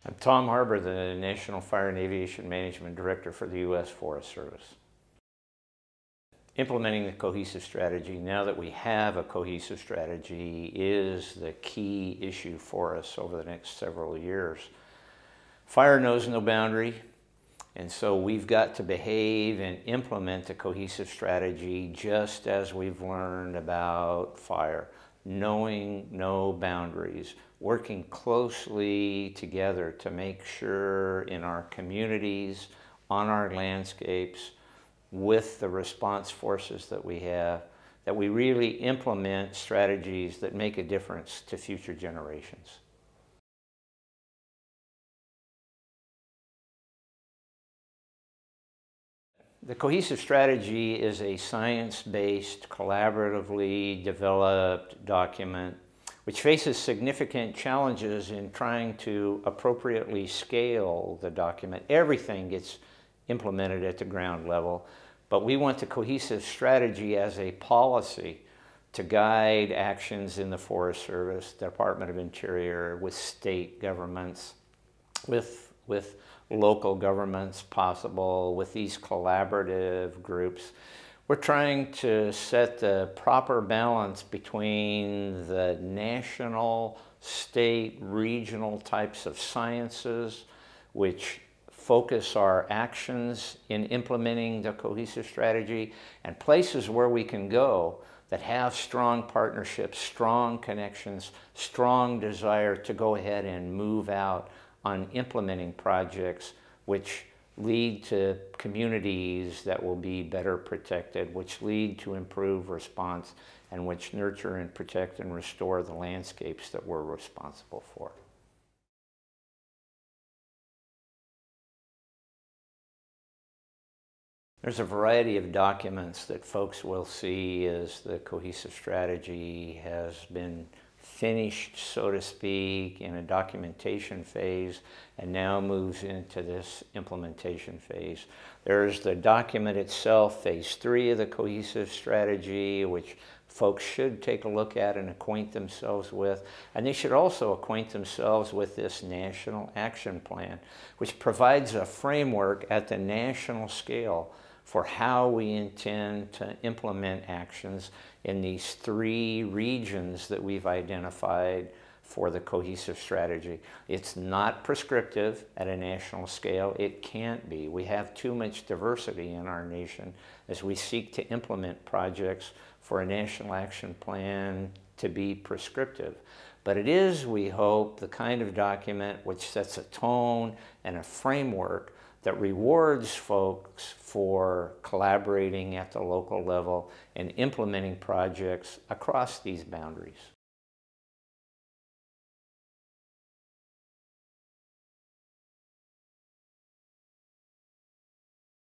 I'm Tom Harbour, the National Fire and Aviation Management Director for the U.S. Forest Service. Implementing the cohesive strategy, now that we have a cohesive strategy, is the key issue for us over the next several years. Fire knows no boundary, and so we've got to behave and implement a cohesive strategy just as we've learned about fire. Knowing no boundaries, working closely together to make sure in our communities, on our landscapes, with the response forces that we have, that we really implement strategies that make a difference to future generations. The cohesive strategy is a science-based, collaboratively developed document which faces significant challenges in trying to appropriately scale the document. Everything gets implemented at the ground level, but we want the cohesive strategy as a policy to guide actions in the Forest Service, Department of Interior, with state governments, with local governments possible, with these collaborative groups. We're trying to set the proper balance between the national, state, regional types of sciences, which focus our actions in implementing the cohesive strategy, and places where we can go that have strong partnerships, strong connections, strong desire to go ahead and move out on implementing projects which lead to communities that will be better protected, which lead to improved response, and which nurture and protect and restore the landscapes that we're responsible for. There's a variety of documents that folks will see as the cohesive strategy has been finished, so to speak, in a documentation phase and now moves into this implementation phase. There's the document itself, phase 3 of the cohesive strategy, which folks should take a look at and acquaint themselves with. And they should also acquaint themselves with this national action plan, which provides a framework at the national scale for how we intend to implement actions in these 3 regions that we've identified for the cohesive strategy. It's not prescriptive at a national scale. It can't be. We have too much diversity in our nation as we seek to implement projects for a national action plan to be prescriptive. But it is, we hope, the kind of document which sets a tone and a framework that rewards folks for collaborating at the local level and implementing projects across these boundaries.